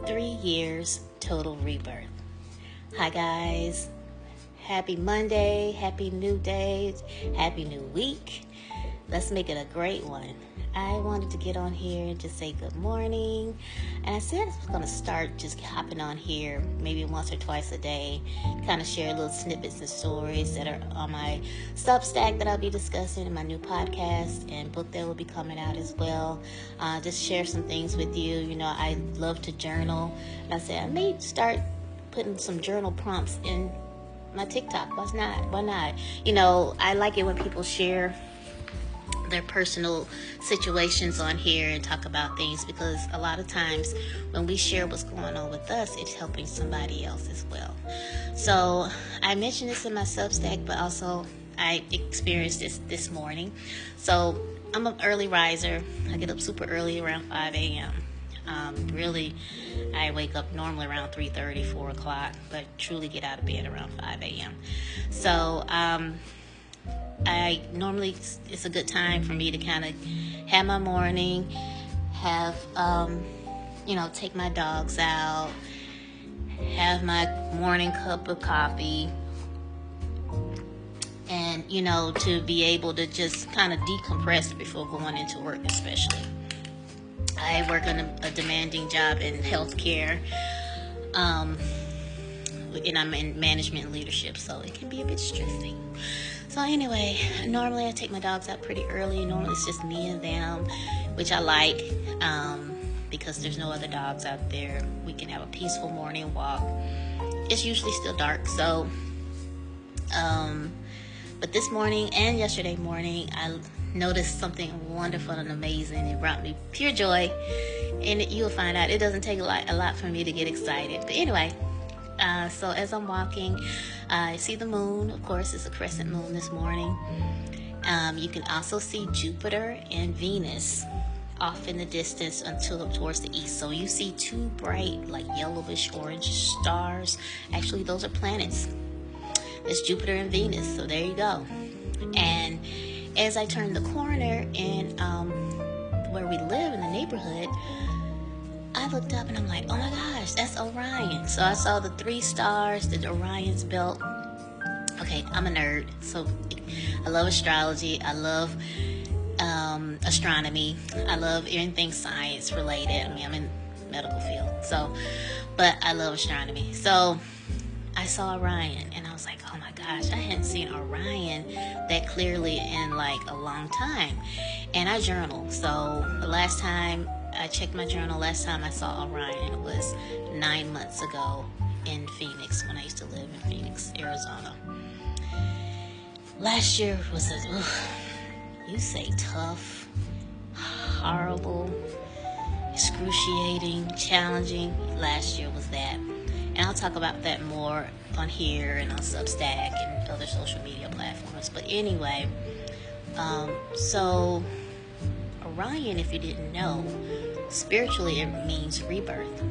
3 years total rebirth. Hi guys, happy Monday, happy new day, happy new week. Let's make it a great one. I wanted to get on here and just say good morning. And I said I was going to start just hopping on here maybe once or twice a day, kind of share little snippets and stories that are on my Substack that I'll be discussing in my new podcast and book that will be coming out as well. Just share some things with you. You know, I love to journal. And I said I may start putting some journal prompts in my TikTok. Why not? You know, I like it when people share their personal situations on here and talk about things, because a lot of times when we share what's going on with us, it's helping somebody else as well. So I mentioned this in my Substack, but also I experienced this morning. So I'm an early riser. I get up super early around 5 a.m. Really, I wake up normally around 3:30, 4 o'clock, but truly get out of bed around 5 a.m. So I normally, it's a good time for me to kind of have my morning, have, take my dogs out, have my morning cup of coffee, and, to be able to just kind of decompress before going into work, especially. I work on a demanding job in healthcare, and I'm in management and leadership, so it can be a bit stressing. So anyway, normally I take my dogs out pretty early. Normally it's just me and them, which I like, because there's no other dogs out there. We can have a peaceful morning walk. It's usually still dark, so, but this morning and yesterday morning, I noticed something wonderful and amazing. It brought me pure joy, and you'll find out it doesn't take a lot for me to get excited. But anyway, so as I'm walking, I see the moon. Of course, it's a crescent moon this morning. You can also see Jupiter and Venus off in the distance until towards the east. So you see two bright, like yellowish orange stars. Actually, those are planets. It's Jupiter and Venus. So there you go. And as I turn the corner in where we live in the neighborhood, I looked up and I'm like, oh my gosh, that's Orion. So I saw the 3 stars, the Orion's belt. Okay, I'm a nerd, so I love astrology. I love astronomy. I love anything science related. I mean, I'm in the medical field, but I love astronomy. So I saw Orion and I was like, oh my gosh, I hadn't seen Orion that clearly in like a long time. And I journal. So the last time I checked my journal, last time I saw Orion, it was 9 months ago in Phoenix, when I used to live in Phoenix, Arizona. Last year was you say tough, horrible, excruciating, challenging. Last year was that. And I'll talk about that more on here and on Substack and other social media platforms. But anyway, so Orion, if you didn't know, spiritually it means rebirth.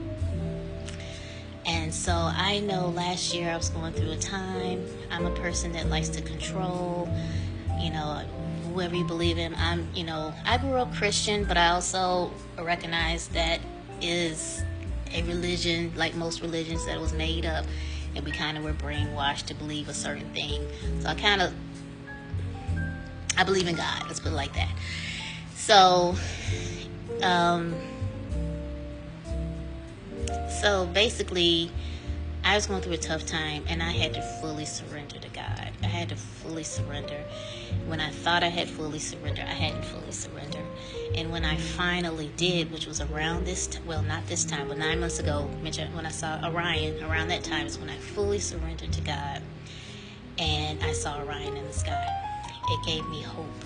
And so I know last year I was going through a time. I'm a person that likes to control, whoever you believe in. I grew up Christian, but I also recognize that is a religion, like most religions, that was made up, and we kind of were brainwashed to believe a certain thing. So I believe in God, let's put it like that. So basically, I was going through a tough time, and I had to fully surrender to God. I had to fully surrender. When I thought I had fully surrendered, I hadn't fully surrendered. And when I finally did, which was around not this time, but 9 months ago, when I saw Orion, around that time is when I fully surrendered to God, and I saw Orion in the sky. It gave me hope,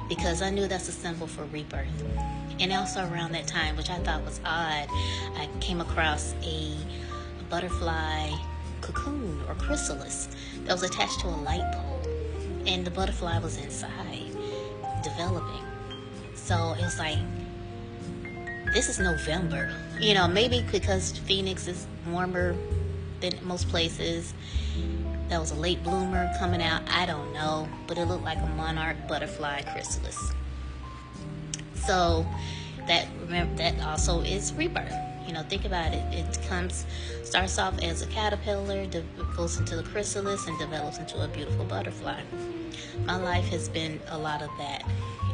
because I knew that's a symbol for rebirth. And also around that time, which I thought was odd, I came across a butterfly cocoon or chrysalis that was attached to a light pole, and the butterfly was inside developing. So it was like, this is November, maybe because Phoenix is warmer than most places. That was a late bloomer coming out, I don't know, but it looked like a monarch butterfly chrysalis. So that also is rebirth. Think about it. Starts off as a caterpillar, goes into the chrysalis, and develops into a beautiful butterfly. My life has been a lot of that.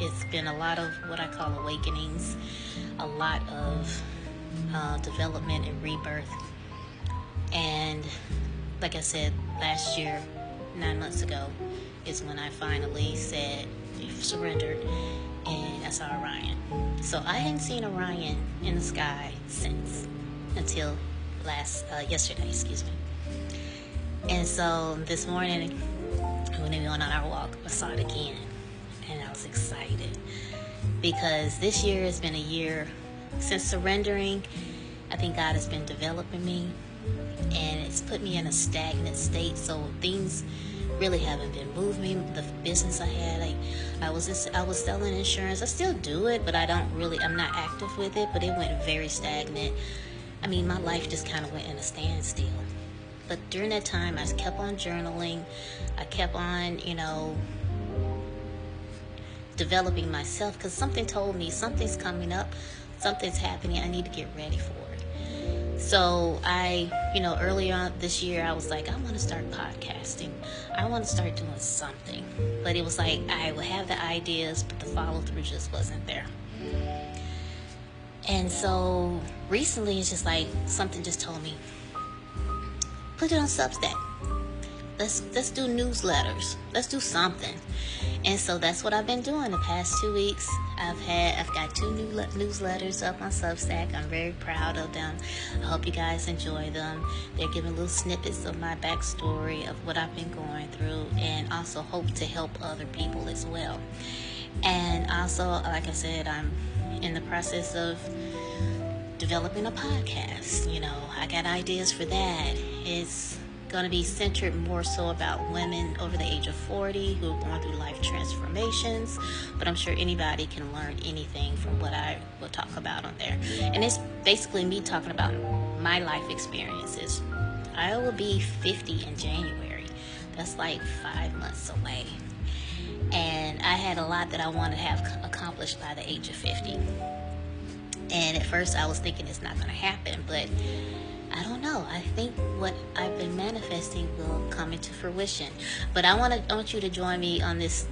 It's been a lot of what I call awakenings, a lot of development and rebirth. And like I said, last year, 9 months ago, is when I finally surrendered, and I saw Orion. So I hadn't seen Orion in the sky until yesterday, And so this morning, when we went on our walk, I saw it again, and I was excited because this year has been a year since surrendering. I think God has been developing me, and it's put me in a stagnant state. So things really haven't been moving. The business I had, I was selling insurance. I still do it, but I'm not active with it. But it went very stagnant. I mean, my life just kind of went in a standstill. But during that time, I kept on journaling. I kept on, developing myself, because something told me something's coming up, something's happening. I need to get ready for it. So earlier on this year, I was like, I want to start podcasting. I want to start doing something. But it was like I would have the ideas, but the follow through just wasn't there. And so recently, it's just like something just told me, put it on Substack. Let's do newsletters. Let's do something. And so that's what I've been doing the past 2 weeks. I've got 2 new newsletters up on Substack. I'm very proud of them. I hope you guys enjoy them. They're giving little snippets of my backstory of what I've been going through, and also hope to help other people as well. And also, like I said, I'm in the process of developing a podcast. I got ideas for that. It's going to be centered more so about women over the age of 40 who are going through life transformations, but I'm sure anybody can learn anything from what I will talk about on there. And it's basically me talking about my life experiences. I will be 50 in January. That's like 5 months away. And I had a lot that I wanted to have accomplished by the age of 50. And at first I was thinking it's not going to happen, but I don't know. I think what I've been manifesting will come into fruition. But I want you to join me on this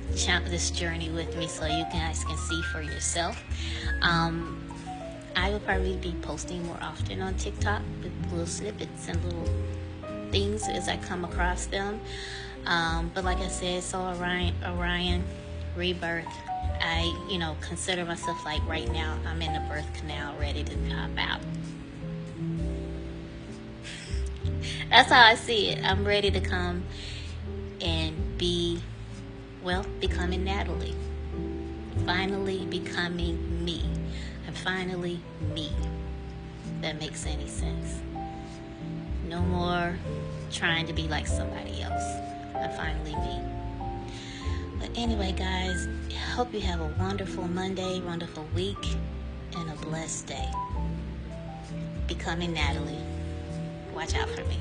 journey with me, so you guys can see for yourself. I will probably be posting more often on TikTok with little snippets and little things as I come across them. But like I said, so Orion, Rebirth. I, consider myself like right now I'm in the birth canal, ready to pop out. That's how I see it. I'm ready to come and becoming Natalie. Finally becoming me. I'm finally me. If that makes any sense. No more trying to be like somebody else. I'm finally me. But anyway, guys, I hope you have a wonderful Monday, wonderful week, and a blessed day. Becoming Natalie. Watch out for me.